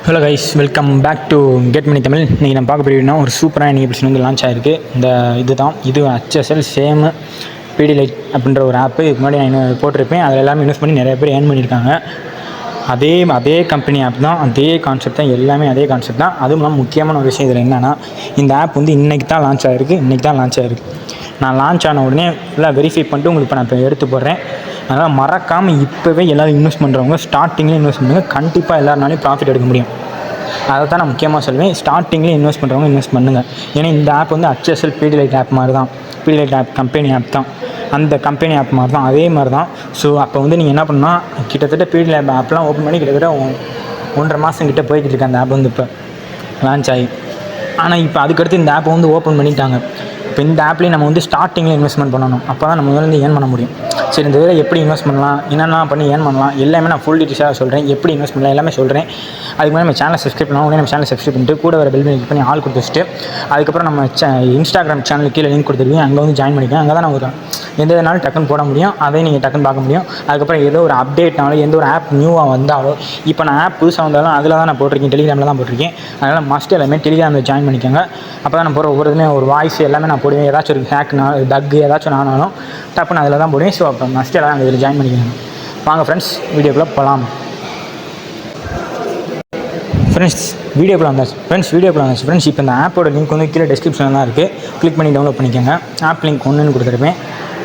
Hello guys, welcome back to Get Money Tamil. இன்றைக்கி நம்ம பார்க்க போகிறீங்கன்னா ஒரு சூப்பராக இன்றைக்கி பிரச்சனை வந்து லான்ச் ஆகிருக்கு. இது HSL சேம் பிடி லைட் அப்படின்ற ஒரு ஆப்பு. இதுக்கு முன்னாடி நான் போட்டிருப்பேன். அதில் எல்லாமே யூஸ் பண்ணி நிறைய பேர் ஏர்ன் பண்ணியிருக்காங்க. அதே கம்பெனி ஆப் தான், அதே கான்செப்ட் தான், எல்லாமே அதே கான்செப்ட் தான். அதுவும் இல்லாமல் முக்கியமான ஒரு விஷயம் இதில் என்னென்னா, இந்த ஆப் வந்து இன்றைக்கி தான் லான்ச் ஆகிருக்கு. நான் லான்ச் ஆன உடனே ஃபுல்லாக வெரிஃபை பண்ணிட்டு உங்களுக்கு இப்போ நான் இப்போ எடுத்து போடுறேன். அதனால் மறக்காமல் இப்போவே எல்லோரும் இன்வெஸ்ட் பண்ணுறவங்க ஸ்டார்டிங்கில் இன்வெஸ்ட் பண்ணுங்கள். கண்டிப்பாக எல்லாருனாலையும் ப்ராஃபிட் எடுக்க முடியும். அதை தான் நான் முக்கியமாக சொல்லுவேன். ஸ்டார்டிங்கில் இன்வெஸ்ட் பண்ணுறவங்க இன்வெஸ்ட் பண்ணுங்கள். ஏன்னா இந்த ஆப் வந்து HSL பிடி லைட் ஆப் மாதிரி தான். பிடி லைட் ஆப் கம்பெனி ஆப் தான். அந்த கம்பெனி ஆப் மாதிரி தான், அதே மாதிரி தான். ஸோ அப்போ வந்து நீங்கள் என்ன பண்ணால், கிட்டத்தட்ட பிடி லைட் ஆப்லாம் ஓப்பன் பண்ணி கிட்டத்தட்ட 1.5 மாதம் கிட்டே போய்கிட்டு இருக்கு அந்த ஆப் வந்து இப்போ லான்ச் ஆகி. ஆனால் இப்போ அதுக்கடுத்து இந்த ஆப்பை வந்து ஓப்பன் பண்ணிட்டாங்க. இப்போ இந்த ஆப்லேயும் நம்ம வந்து ஸ்டார்டிங்கில் இன்வெஸ்ட்மெண்ட் பண்ணணும். அப்போ தான் நம்ம வந்து ஏர்ன் பண்ண முடியும். சரி, இந்த இதில் எப்படி இன்வெஸ்ட் பண்ணலாம், என்னென்ன பண்ணி ஏர்ன் பண்ணலாம், எல்லாமே நான் ஃபுல் டீட்டெயில்ஸாக சொல்கிறேன். எப்படி இன்வெஸ்ட் பண்ணலாம் எல்லாமே சொல்கிறேன். அதுக்கு முன்னாடி நம்ம சேனலை சப்ஸ்கிரைப் பண்ணலாம். உடனே நம்ம சேனலை சப்ஸ்கிரைப் பண்ணிட்டு கூட வர பெல் கிளிக் பண்ணி ஆள் கொடுத்து வச்சுட்டு, அதுக்கப்புறம் நம்ம இன்ஸ்டாகிராம் சேனலுக்கு கீழே லிங்க் கொடுத்துருக்கீங்க, அங்கே வந்து ஜாயின் பண்ணிக்கோங்க. அங்கே தான் நான் ஒரு எந்த இதனாலும் டக்குன்னு போட முடியும், அதையும் நீங்கள் டக்குன்னு பார்க்க முடியும். அதுக்கப்புறம் ஏதோ ஒரு அப்டேட்னாலும், எந்த ஒரு ஆப் நியூவாக வந்தாலும், இப்போ நான் ஆப் புதுசாக வந்தாலும் அதில் தான் நான் போட்டிருக்கேன், டெலிகிராமில் தான் போட்டிருக்கேன். அதனால் மஸ்ட் எல்லாமே டெலிகிராமில் ஜாயின் பண்ணிக்கோங்க. அப்போ தான் நான் போகிற ஒவ்வொருமே ஒரு வாய்ஸ் எல்லாமே நான் போடுவேன். ஏதாச்சும் ஒரு தக்கு ஏதாச்சும் ஆனாலும் டப்புன்னு அதில் தான் போடுவேன். ஸோ அப்போ மஸ்ட் எல்லாம் அங்கே இதில் ஜாயின் பண்ணிக்கோங்க. வாங்க ஃப்ரெண்ட்ஸ், வீடியோக்குள்ளே போகலாம். வீடியோக்குள்ள வந்தாச்சு ஃப்ரெண்ட்ஸ். இப்போ இந்த ஆப்போட லிங்க் வந்து கீழே டிஸ்கிரிப்ஷனில் தான் இருக்குது. கிளிக் பண்ணி டவுன்லோட் பண்ணிக்கோங்க. ஆப் லிங்க் 1ன்னு கொடுத்துருப்பேன்.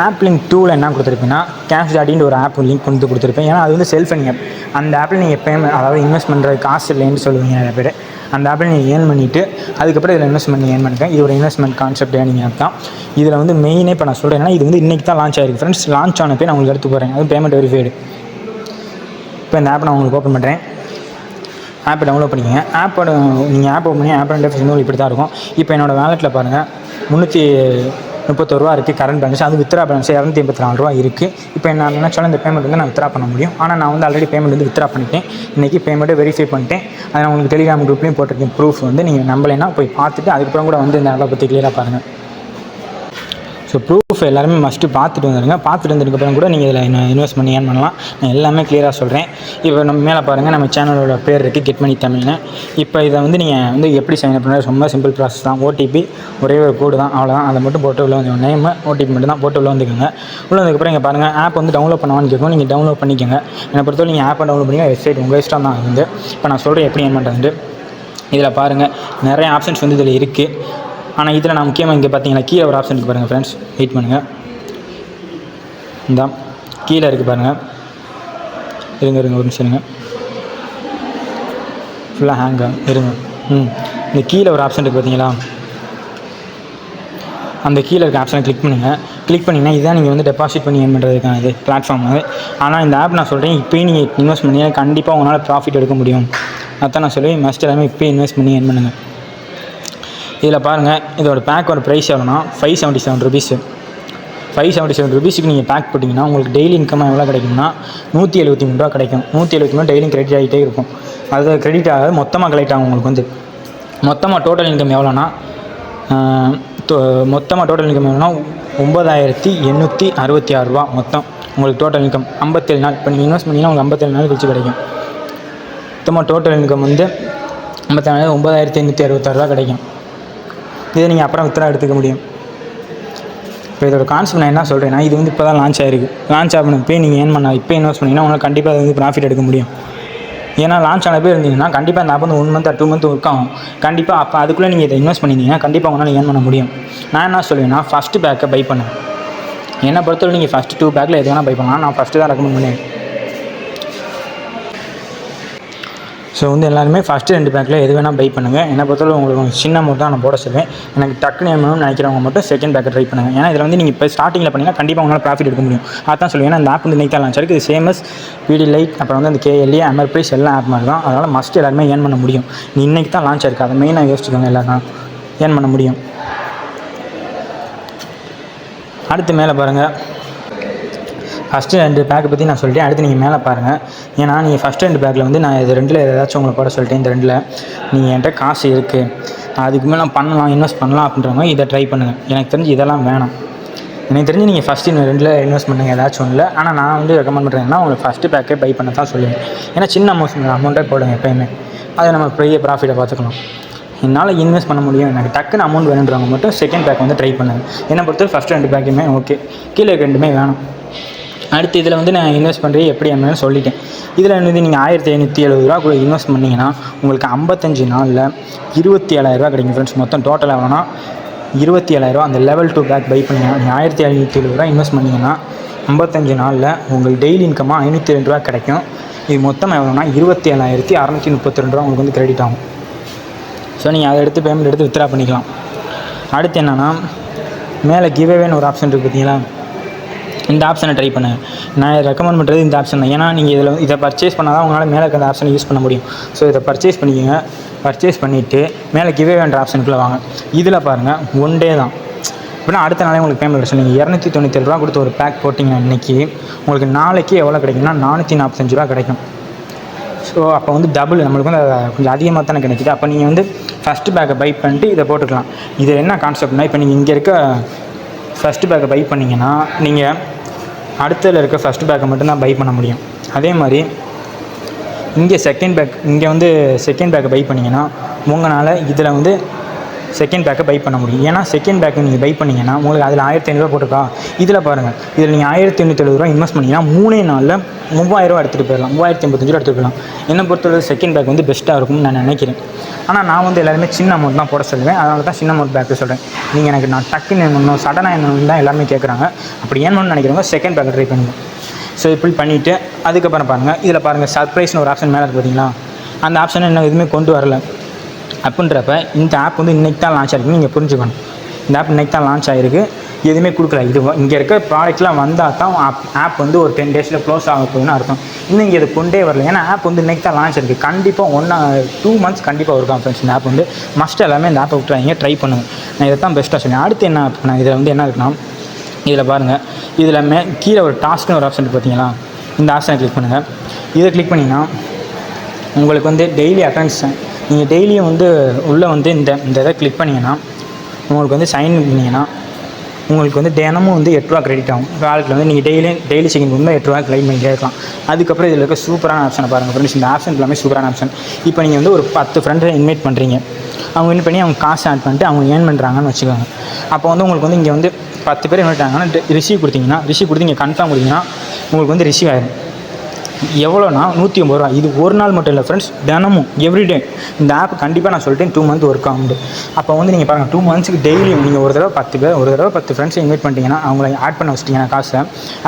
ஆப் லிங்க் 2வில் என்ன கொடுத்துருப்பேன்னா, கேஷ்டாடின்னு ஒரு ஆப் லிங்க் வந்து கொடுத்துருப்பேன். ஏன்னா அது வந்து செல்ஃப் எர்னிங் ஆப். அந்த ஆப்பில் நீங்கள் எப்போயுமே, அதாவது இன்வெஸ்ட் பண்ணுறது காசு இல்லைன்னு சொல்லுவீங்க நிறைய பேர். அந்த ஆப்பில் நீங்கள் ஏர்ன் பண்ணிவிட்டு அதுக்கப்புறம் இதில் இன்வெஸ்ட்மெண்ட் ஏர்ன் பண்ணிட்டேன். இது ஒரு இன்வெஸ்ட்மெண்ட் கான்செப்ட் ஏர்னிங் ஆப் தான். இதில் வந்து மெயினே இப்போ நான் சொல்கிறேன்னா, இது வந்து இன்றைக்கி தான் லான்ச் ஆகிருக்கு ஃப்ரெண்ட்ஸ். லான்ச் ஆனப்போ நான் உங்களுக்கு எடுத்து போகிறேன். அது பேமெண்ட் வெரிஃபைடு. இப்போ இந்த ஆப்பை நான் உங்களுக்கு ஓப்பன் பண்ணுறேன். ஆப்பை டவுன்லோட் பண்ணிக்கோங்க. நீங்கள் ஆப் ஓப்பன் பண்ணி ஆப் இன்டர்ஃபேஸ் வந்து இப்படி தான் இருக்கும். இப்போ என்னோடய வேலெட்டில் பாருங்கள், 331 ரூபா இருக்குது கரண்ட் பேலன்ஸ். அது வித்ரா பேலன்ஸ் 284 ரூபா இருக்குது. இப்போ என்ன நினச்சாலும் இந்த பேமெண்ட் வந்து நான் வித்ரா பண்ண முடியும். ஆனால் நான் வந்து ஆல்ரெடி பேமெண்ட் வந்து வித்ரா பண்ணிட்டேன். இன்றைக்கி பேமெண்ட்டை வெரிஃபை பண்ணிட்டேன். அதை நான் உங்களுக்கு டெலிகிராம் குரூப்லேயும் போட்டிருக்கேன். ப்ரூஃப் வந்து நீங்கள் நம்பலைன்னா போய் பார்த்துட்டு அதுக்கப்புறம் கூட வந்து இந்த ஆப்பை பற்றி கிளியராக பாருங்கள். ஸோ ப்ரூஃப் எல்லாருமே மஸ்ட்டு பார்த்துட்டு வந்துடுங்க. பார்த்துட்டு வந்ததுக்கப்புறம் கூட நீங்கள் இதில் இன்வெஸ்ட் பண்ணி ஏர்ன் பண்ணலாம். நான் எல்லாமே கிளியராக சொல்கிறேன். இப்போ நம்ம மேலே பாருங்கள், நம்ம சேனலோட பேர் இருக்குது, கெட் மணி தமிழ்னு. இப்போ இதை வந்து நீங்கள் வந்து எப்படி சைன் அப் பண்ணுறது, ரொம்ப சிம்பிள் ப்ராசஸ் தான். OTP ஒரே ஒரு கோடு தான், அவ்வளோதான். அதை மட்டும் போட்டு உள்ள வந்து நேம் OTP மட்டும் தான் போட்டு உள்ள வந்துக்கோங்க. உள்ள வந்ததுக்கப்புறம் இங்கே பாருங்கள், ஆப் வந்து டவுன்லோட் பண்ணவான்னு கேட்கும். நீங்கள் டவுன்லோட் பண்ணிக்கோங்க. என்னை பொறுத்தவரை நீங்கள் ஆப்பை டவுன்லோட் பண்ணிங்க, வெப்சைட் உங்கள் இஷ்டம் தான். வந்து இப்போ நான் சொல்கிறேன் எப்படி ஏர்ன் பண்ணுறது. இதில் பாருங்கள், நிறைய ஆப்ஷன்ஸ் வந்து இதில் இருக்குது. ஆனால் இதில் நான் முக்கியமாக இங்கே பார்த்தீங்கன்னா கீழே ஒரு ஆப்ஷன் இருக்குது பாருங்கள் ஃப்ரெண்ட்ஸ். வெயிட் பண்ணுங்கள், இந்த கீழே இருக்குது பாருங்கள். இருங்க ஒரு நிமிஷம் இருங்க, ஃபுல்லாக ஹேங் இருங்க. இந்த கீழே ஒரு ஆப்ஷன் இருக்குது பார்த்தீங்களா, அந்த கீழே இருக்க ஆப்ஷனை கிளிக் பண்ணுங்கள். கிளிக் பண்ணிங்கன்னா இதுதான் நீங்கள் வந்து டெபாசிட் பண்ணி ஏர்ன் பண்ணுறதுக்கான இது பிளாட்ஃபார்ம் அது. ஆனால் இந்த ஆப் நான் சொல்கிறேன், இப்போயும் நீங்கள் இன்வெஸ்ட் பண்ணி கண்டிப்பாக உங்களால் ப்ராஃபிட் எடுக்க முடியும். அதான் நான் சொல்லுவேன், மஸ்ட் எல்லாமே இப்போயே இன்வெஸ்ட் பண்ணி ஏர்ன் பண்ணுங்கள். இதில் பாருங்கள், இதோட பேக்கோட ப்ரைஸ் எவ்வளோனா 577 ருபீஸு. 577 ருபீஸுக்கு நீங்கள் பேக் போட்டிங்கன்னா உங்களுக்கு டெய்லி இன்கமாக எவ்வளோ கிடைக்கும்னா 173 ரூபா கிடைக்கும். 173 டெய்லியும் கிரெடிட் ஆகிட்டே இருக்கும். அது கிரெடிட் ஆகாது, மொத்தமாக கலெக்ட் ஆகும் உங்களுக்கு வந்து. மொத்தமாக டோட்டல் இன்கம் எவ்வளோனா 9866 ரூபா மொத்தம் உங்களுக்கு டோட்டல் இன்கம். 57 நாள் இப்போ நீங்கள் இன்வெஸ்ட் பண்ணிங்கன்னா உங்களுக்கு 57 நாள் கழிச்சு கிடைக்கும். மொத்தமாக டோட்டல் இன்கம் வந்து 94,566 ரூபா கிடைக்கும். இதை நீங்கள் அப்புறம் வித்ரா எடுத்துக்க முடியும். இப்போ இதோட கான்செப்ட் நான் என்ன சொல்கிறேன்னா, இது வந்து இப்போ தான் லான்ச் ஆகிருக்கு. லான்ச் ஆகணும் இப்போ நீங்கள் ஏர்ன் பண்ண, இப்போ இன்வெஸ்ட் பண்ணிங்கன்னா உங்களுக்கு கண்டிப்பாக அது வந்து ப்ராஃபிட் எடுக்க முடியும். ஏன்னா லான்ச் ஆன பேர் இருந்தீங்கன்னா கண்டிப்பாக இந்த ஆப் வந்து 1 மந்த் 2 மந்த் ஒர்க் ஆகும். கண்டிப்பாக அப்போ அதுக்குள்ளே நீங்கள் இதை இன்வெஸ்ட் பண்ணிங்கன்னா கண்டிப்பாக உங்களால் ஏர்ன் பண்ண முடியும். நான் என்ன சொல்லுவேன்னா, ஃபஸ்ட்டு பேக்கை பை பண்ணுங்க. என்னை பொறுத்தவரை நீங்கள் ஃபஸ்ட்டு 2 பேக்கில் எது வேணால் பை பண்ணலாம். நான் ஃபஸ்ட்டு தான் ரெக்கமெண்ட் பண்ணுவேன். ஸோ வந்து எல்லாருமே ஃபஸ்ட்டு 2 பேக்கில் எது வேணால் பை பண்ணுங்கள். என்னை பொறுத்தவரை உங்களுக்கு சின்ன அமௌண்ட் தான் நான் போட சொல்லுவேன். எனக்கு டக்குன்னு ஏர்ன் நினைக்கிறவங்க மட்டும் செகண்ட் பேக்கை ட்ரை பண்ணுங்கள். ஏன்னா இதில் வந்து நீங்கள் இப்போ ஸ்டார்டிங்கில் பண்ணிங்கன்னா கண்டிப்பாக உங்களால் ப்ராஃபிட் எடுக்க முடியும். அதான் சொல்லுவேன். ஏன்னா இந்த ஆப் வந்து இன்றைக்கி தான் லான்ச் ஆகிருக்கு. இது சேமஸ் பிடி லைட், அப்புறம் வந்து அந்த KLE அமர்பிரைஸ் எல்லாம் ஆப் மாதிரி தான். அதனால் மஸ்ட் எல்லாருமே ஏர்ன் பண்ண முடியும். இன்றைக்கி தான் லான்ச் ஆகிருக்கு, அதை மெயினாக யோசிச்சுக்கோங்க. எல்லோரும் ஏர்ன் பண்ண முடியும். அடுத்து மேலே பாருங்கள், ஃபஸ்ட்டு 2 பேக்கை பற்றி நான் சொல்லிட்டேன். அடுத்து நீங்கள் மேலே பாருங்கள். ஏன்னா நீங்கள் ஃபஸ்ட்டு 2 பேக்கில் வந்து நான் இது 2ல் ஏதாச்சும் உங்களை போட சொல்லிட்டேன். இந்த 2ல் நீங்கள் என்கிட்ட காசு இருக்குது, அதுக்கு மேலே நான் பண்ணலாம், இன்வெஸ்ட் பண்ணலாம் அப்படின்றவங்க இதை ட்ரை பண்ணுங்கள். எனக்கு தெரிஞ்சு இதெல்லாம் வேணாம். எனக்கு தெரிஞ்சு நீங்கள் ஃபஸ்ட்டு இன்னும் 2ல் இன்வெஸ்ட் பண்ணுங்கள் ஏதாச்சும் ஒன்றில். ஆனால் நான் வந்து ரெக்கமெண்ட் பண்ணுறேன்னா உங்களுக்கு ஃபஸ்ட்டு பேக்கே பை பண்ண தான் சொல்லுவேன். ஏன்னா சின்ன அமௌண்ட்டே போடுங்க எப்போயுமே, அதை நம்ம பெரிய ப்ராஃபிட்டை பார்த்துக்கலாம். என்னால் இன்வெஸ்ட் பண்ண முடியும், எனக்கு டக்குன்னு அமௌண்ட் வேணுன்றவங்க மட்டும் செகண்ட் பேக் வந்து ட்ரை பண்ணுங்கள். என்னை பொறுத்தவரை ஃபஸ்ட்டு 2 பேக்குமே ஓகே, கீழே 2மே வேணும். அடுத்து இதில் வந்து நான் இன்வெஸ்ட் பண்ணுறது எப்படி என்னன்னு சொல்லிட்டேன். இதில் வந்து நீங்கள் 1570 கூட இன்வெஸ்ட் பண்ணிங்கன்னா உங்களுக்கு 55 நாளில் 27,000 கிடைக்கும் ஃப்ரெண்ட்ஸ். மொத்தம் டோட்டல் எவ்வளோனா 27,000. அந்த லெவல் 2 பேக் பை பண்ணிங்கன்னா நீங்கள் 1570 இன்வெஸ்ட் பண்ணிங்கன்னா 55 நாளில் உங்களுக்கு டெய்லி இன்கமாக 502 கிடைக்கும். இது மொத்தம் எவ்வளோனா 27,632 உங்களுக்கு வந்து கிரெடிட் ஆகும். ஸோ நீங்கள் அதை எடுத்து பேமெண்ட் எடுத்து வித்ட்ரா பண்ணிக்கலாம். அடுத்து என்னென்னா மேலே கிவ்அவேன்னு ஒரு ஆப்ஷன் இருக்குது பார்த்தீங்களா, இந்த ஆப்ஷனை ட்ரை பண்ணுங்கள். நான் ரெக்கமெண்ட் பண்ணுறது இந்த ஆப்ஷன் தான். ஏன்னா நீங்கள் இதை பர்ச்சேஸ் பண்ணால் தான் உங்களால் மேலே இருக்கிற ஆப்ஷனை யூஸ் பண்ண முடியும். ஸோ இதை பர்ச்சேஸ் பண்ணிக்கோங்க. பர்ச்சேஸ் பண்ணிவிட்டு மேலே கிவ்அவேன்ற ஆப்ஷனுக்குள்ளே வாங்க. இதில் பாருங்கள் 1 டே தான். இப்படின்னா அடுத்த நாளே உங்களுக்கு பேமெண்ட் கிடைக்கும். நீங்கள் 297 கொடுத்து ஒரு பேக் போட்டிங்கன்னா இன்றைக்கி உங்களுக்கு நாளைக்கு எவ்வளோ கிடைக்கும்னா 445 கிடைக்கும். ஸோ அப்போ வந்து டபுள் நம்மளுக்கு வந்து கொஞ்சம் அதிகமாக தானே கிடைக்குது. அப்போ நீங்கள் வந்து ஃபஸ்ட்டு பேக்கை பை பண்ணிட்டு இதை போட்டுக்கலாம். இது என்ன கான்செப்ட்னா, இப்போ நீங்கள் இங்கே இருக்க ஃபஸ்ட்டு பேக்கை பை பண்ணிங்கன்னா நீங்கள் அடுத்ததில் இருக்க ஃபஸ்ட்டு பேக்கை மட்டும்தான் பை பண்ண முடியும். அதே மாதிரி இங்கே செகண்ட் பேக்கை பை பண்ணிங்கன்னா உங்களால் இதில் வந்து செகண்ட் பேக்கை பை பண்ண முடியும். ஏன்னா செகண்ட் பேக்கை நீங்கள் பை பண்ணிங்கன்னா உங்களுக்கு அதில் 1500 போட்டிருக்கா. இதில் பாருங்கள், இதில் நீங்கள் 1870 இன்வெஸ்ட் பண்ணிங்கன்னா 3 நாளில் 3000 எடுத்துகிட்டு போயிடலாம், 3055 எடுத்துகிட்டு போயிடலாம். என்னை பொறுத்தவரை செகண்ட் பேக் வந்து பெஸ்ட்டாக இருக்கும்னு நான் நினைக்கிறேன். ஆனால் நான் வந்து எல்லாருமே சின்ன அமௌண்ட் தான் போட சொல்லுவேன். அதனால தான் சின்ன அமௌண்ட் பேக்கு சொல்கிறேன். நீங்கள் நான் டக்குன்னு என்னணும் சடனாக என்னன்னு தான் எல்லாருமே கேட்குறாங்க. அப்படி ஏன்னு நினைக்கிறவங்க செகண்ட் பேக்கை ட்ரை பண்ணுங்கள். ஸோ இப்படி பண்ணிவிட்டு அதுக்கப்புறம் பாருங்கள், இதில் பாருங்கள் சர்ப்ரைஸ்னு ஒரு ஆப்ஷன் மேலே இருக்குது பார்த்தீங்களா. அந்த ஆப்ஷனை இன்னும் எதுவுமே கொண்டு வரல. அப்படின்றப்ப இந்த ஆப் வந்து இன்றைக்கி தான் லான்ச் ஆகிருக்கு. நீங்கள் புரிஞ்சுக்கணும், இந்த ஆப் இன்றைக்கி தான் லான்ச் ஆகிருக்கு, எதுவுமே கொடுக்கல. இது இங்கே இருக்க ப்ராடக்ட்லாம் வந்தால் தான் ஆப் வந்து ஒரு 10 டேஸில் க்ளோஸ் ஆக போகுதுன்னு அர்த்தம். இன்னும் இங்கே இது கொண்டே வரல. ஏன்னா ஆப் வந்து இன்றைக்கி தான் லான்ச் இருக்குது. கண்டிப்பாக 2 months கண்டிப்பாக இருக்கும் ஃப்ரெண்ட்ஸ். இந்த ஆப் வந்து மஸ்ட் எல்லாமே இந்த ஆப்பை விட்டுறாங்க, ட்ரை பண்ணுங்கள். நான் இதை தான் பெஸ்ட்டாக சொன்னேன். அடுத்து என்ன ஆப் நான் இதில் வந்து என்ன இருக்குன்னா, இதில் பாருங்கள், இதில் கீழே ஒரு டாஸ்க்னு ஒரு ஆப்ஷன் இருக்குது பார்த்தீங்களா. இந்த ஆப்ஷனை கிளிக் பண்ணுங்கள். இதை கிளிக் பண்ணிங்கன்னா உங்களுக்கு வந்து டெய்லி அட்டெண்டன்ஸ் நீங்கள் டெய்லியும் வந்து உள்ளே வந்து இந்த இதை கிளிக் பண்ணிங்கன்னா உங்களுக்கு வந்து சைன் பண்ணிங்கன்னா உங்களுக்கு வந்து தினமும் வந்து 8 ரூபா கிரெடிட் ஆகும். வேலெட்டில் வந்து நீங்கள் டெய்லி செகண்ட் வந்து 8 ரூபா கிளைம் பண்ணிட்டே இருக்கலாம். அதுக்கப்புறம் இதில் இருக்க சூப்பரான ஆப்ஷனை பாருங்கள் ஃப்ரெண்ட்ஸ். இந்த ஆப்ஷன் எல்லாமே சூப்பரான ஆப்ஷன். இப்போ நீங்கள் வந்து ஒரு 10 ஃப்ரெண்டை இன்வைட் பண்ணுறீங்க. அவங்க இன்வைட் பண்ணி அவங்க காசு ஆட் பண்ணிட்டு அவங்க ஏர்ன் பண்ணுறாங்கன்னு வச்சுக்கோங்க. அப்போ வந்து உங்களுக்கு வந்து இங்கே வந்து 10 பேர் இன்வைட் ஆனாங்கன்னா ரிசீவ் கொடுத்தீங்கன்னா, ரிசீவ் கொடுத்து இங்கே கன்ஃபார்ம் கொடுத்தீங்கன்னா உங்களுக்கு வந்து ரிசீவ் ஆகிடும். எவ்வளோனா 150 ரூபா. இது ஒரு நாள் மட்டும் இல்லை ஃப்ரெண்ட்ஸ், தினமும் எவ்ரிடே. இந்த ஆப் கண்டிப்பாக நான் சொல்லிட்டேன் 2 month ஒர்க் ஆகுது. அப்போ வந்து நீங்கள் பாருங்கள் 2 monthsக்கு டெய்லியும் நீங்கள் ஒரு தடவை 10 பேர், ஒரு தடவை 10 ஃப்ரெண்ட்ஸை இன்வைட் பண்ணிட்டீங்கன்னா, அவங்கள ஆட் பண்ண வச்சிட்டிங்கன்னா, காசை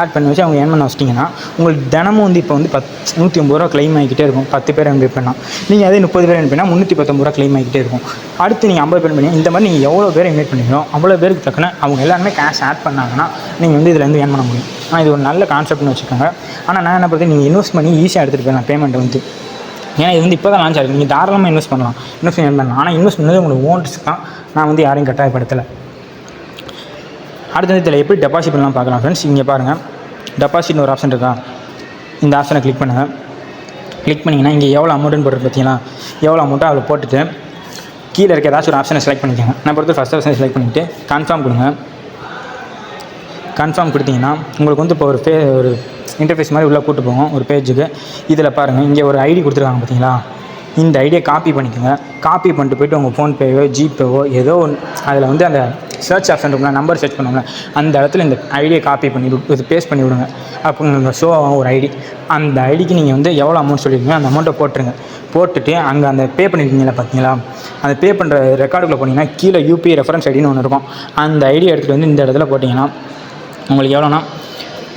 ஆட் பண்ணி வச்சு அவங்க ஏர்ன் பண்ண வச்சிட்டிங்கன்னா உங்களுக்கு தினமும் வந்து இப்போ வந்து 150 ரூபா கிளைம் ஆகிக்கிட்டே இருக்கும். 10 பேர் இன்வைட் பண்ணால் நீங்கள் அதே 30 பேர் இன்வைட் பண்ணால் 319 ரூபா கிளைம் ஆகிக்கிட்டே இருக்கும். அடுத்து நீங்கள் 50 பேர் பண்ணி இந்த மாதிரி நீங்கள் எவ்வளோ பேர் இன்வைட் பண்ணிங்களோ அவ்வளோ பேருக்கு தக்கன அவங்க எல்லாருமே கேஷ் ஆட் பண்ணாங்கன்னா நீங்கள் வந்து இதில் வந்து ஏர்ன் பண்ண முடியும். ஆனால் இது ஒரு நல்ல கான்செப்ட்னு வச்சுக்கோங்க. ஆனால் நான் என்ன பண்ணுறது, நீங்கள் இன்வெஸ்ட் பண்ணி ஈஸியாக எடுத்துகிட்டு போயிடலாம் பேமெண்ட் வந்து. ஏன்னா இது வந்து இப்போ தான் லான்ச் ஆகிருக்கு. நீங்கள் தாராளமாக இன்வெஸ்ட் பண்ணலாம், இன்வெஸ்ட் பண்ணலாம். ஆனால் இன்வெஸ்ட் பண்ணது உங்களுக்கு ஓன் ரிஸ்க் தான். நான் வந்து யாரையும் கட்டாயப்படுத்தலை. அடுத்தது இதில் எப்படி டெபாசிட் பண்ணலாம் பார்க்கலாம் ஃப்ரெண்ட்ஸ். இங்கே பாருங்கள், டெபாசிட்னு ஒரு ஆப்ஷன் இருக்கா. இந்த ஆப்ஷனை கிளிக் பண்ணுங்கள். கிளிக் பண்ணிங்கன்னா இங்கே எவ்வளோ அமௌண்ட்டுன்னு போட்டு பார்த்தீங்கன்னா எவ்வளோ அமௌண்ட்டோ அதில் போட்டுட்டு கீழே இருக்க ஏதாச்சும் ஒரு ஆப்ஷனை செலக்ட் பண்ணிக்கோங்க. நான் பொறுத்து ஃபஸ்ட் ஆப்ஷனை செலக்ட் பண்ணிவிட்டு கன்ஃபார்ம் கொடுங்க. கன்ஃபார்ம் கொடுத்தீங்கன்னா உங்களுக்கு வந்து இப்போ ஒரு இன்டர்ஃபேஸ் மாதிரி உள்ளே கூட்டு போவோம் ஒரு பேஜுக்கு. இதில் பாருங்கள், இங்கே ஒரு ஐடி கொடுத்துருக்காங்க பார்த்தீங்களா. இந்த ஐடியை காப்பி பண்ணிக்கோங்க. காப்பி பண்ணிட்டு போய்ட்டு உங்கள் ஃபோன்பேவோ ஜிபேவோ ஏதோ ஒன்று அதில் வந்து அந்த சர்ச் ஆப்ஷன் இருக்குங்களா, நம்பர் சர்ச் பண்ணுவாங்க, அந்த இடத்துல இந்த ஐடியை காப்பி பண்ணி இது பேஸ்ட் பண்ணி விடுங்க. அப்போ உங்கள் ஷோ ஆகும் ஒரு ஐடி. அந்த ஐடிக்கு நீங்கள் வந்து எவ்வளோ அமௌண்ட் சொல்லியிருக்கீங்க அந்த அமௌண்ட்டை போட்டுருங்க. போட்டுட்டு அங்கே அந்த பே பண்ணியிருக்கீங்களா பார்த்தீங்களா, அந்த பே பண்ணுற ரெக்கார்டுக்குள்ளே போனீங்கன்னா கீழே யூபிஐ ரெஃபரன்ஸ் ஐடின்னு ஒன்று இருக்கும். அந்த ஐடி எடுத்துகிட்டு வந்து இந்த இடத்துல போட்டிங்கன்னா உங்களுக்கு எவ்வளோனா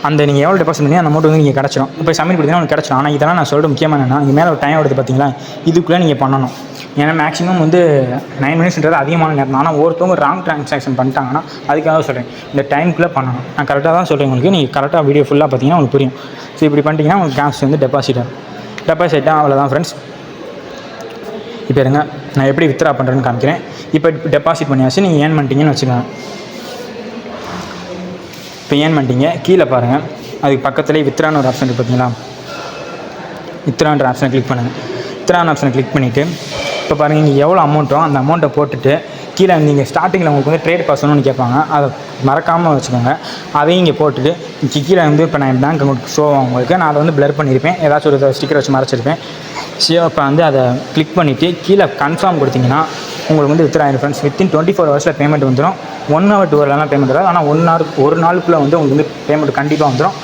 அந்த நீங்கள் எவ்வளோ டெபாசிட் பண்ணி அந்த அமௌண்ட் வந்து நீங்கள் கிடச்சிடும். இப்போ சப்மிட் கொடுத்தீங்கன்னா உங்களுக்கு கிடச்சிடும். ஆனால் இதெல்லாம் நான் சொல்லிட்டு முக்கியமாக என்னென்னா, இங்கே மேலே ஒரு டைம் எடுத்து பார்த்தீங்களா, இதுக்குள்ளே நீங்கள் பண்ணணும். ஏன்னா மேக்ஸிமம் வந்து 9 minutesன்றது அதிகமான நேரம். ஆனால் ஒருத்தவங்க ராங் ட்ரான்சாக்ஷன் பண்ணிட்டாங்கன்னா அதுக்காக சொல்கிறேன், இந்த டைமுக்குள்ளே பண்ணணும். நான் கரெக்டாக தான் சொல்கிறேன் உங்களுக்கு. நீங்கள் கரெக்டாக வீடியோ ஃபுல்லாக பார்த்தீங்கன்னா உங்களுக்கு புரியும். ஸோ இப்படி பண்ணிட்டீங்கன்னா உங்களுக்கு கேஷ் வந்து டெபாசிட் ஆகிட்டா அவ்வளோதான் ஃப்ரெண்ட்ஸ். இப்போ இருங்க, நான் எப்படி வித்ட்ரா பண்ணுறேன்னு காமிக்கிறேன். இப்போ டெபாசிட் பண்ணியாச்சு, நீங்கள் ஏர்ன் பண்ணிட்டீங்கன்னு வச்சுக்கோங்க. இப்போ ஏர்ன் பண்ணிட்டீங்க. கீழே பாருங்கள், அதுக்கு பக்கத்துலேயே வித்ட்ரான்னு ஒரு ஆப்ஷன் இருக்குது பார்த்தீங்களா. வித்ட்ரான்ற ஆப்ஷனை கிளிக் பண்ணுங்கள். வித்ட்ரான ஆப்ஷனை கிளிக் பண்ணிவிட்டு இப்போ பாருங்கள் நீங்கள் எவ்வளோ அமௌண்ட்டோ அந்த அமௌண்ட்டை போட்டுட்டு கீழே நீங்கள் ஸ்டார்டிங்கில் உங்களுக்கு வந்து ட்ரேட் பாஸ்வேர்டுன்னு கேட்பாங்க, அதை மறக்காமல் வச்சுக்கோங்க. அதையும் இங்கே போட்டுட்டு கீழே வந்து இப்போ நான் பேங்க் அக்கௌண்ட் ஷோ உங்களுக்கு நான் அதை வந்து பிளர் பண்ணியிருப்பேன், ஏதாச்சும் ஒரு ஸ்டிக்கர் வச்சு மறைச்சிருப்பேன். ஸோ இப்போ வந்து அதை கிளிக் பண்ணிவிட்டு கீழே கன்ஃபார்ம் கொடுத்தீங்கன்னா உங்களுக்கு வந்து வித்ட்ரா ஆகிடும் ஃப்ரெண்ட்ஸ். வித்தின் 24 ஹவர்ஸில் பேமெண்ட் வந்துடும். 1 hour 2 hourலாம் பேமெண்ட் வராது, ஆனால் 1 hour ஒரு நாளுக்குள்ளே வந்து உங்களுக்கு வந்து பேமெண்ட் கண்டிப்பாக வந்துடும்.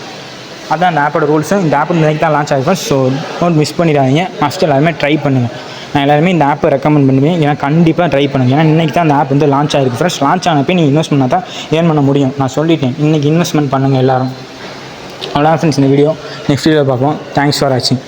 அதான் இந்த ஆப்போட ரூல்ஸு. இந்த ஆப் இன்றைக்கி தான் லான்ச் ஆகிருக்கும். ஸோ டோன்ட் மிஸ் பண்ணிடாதீங்க. ஃபஸ்ட்டு எல்லாருமே ட்ரை பண்ணுங்கள். நான் எல்லாருமே இந்த ஆப்பை ரெக்கமெண்ட் பண்ணுவேன், ஏன்னா கண்டிப்பாக ட்ரை பண்ணுங்கள். ஏன்னா இன்றைக்கி தான் அந்த ஆப் வந்து லான்ச் ஆகிருக்கு ஃப்ரெண்ட்ஸ். லான்ச் ஆனப்போ நீங்கள் இன்வெஸ்ட் பண்ணால் தான் ஏர்ன் பண்ண முடியும். நான் சொல்லிட்டேன், இன்றைக்கி இன்வெஸ்ட்மெண்ட் பண்ணுங்கள் எல்லோரும். அவ்வளோதான் ஃப்ரெண்ட்ஸ் இந்த வீடியோ. நெக்ஸ்ட் வீடியோ பார்ப்போம். தேங்க்ஸ் ஃபார் வாட்சிங்.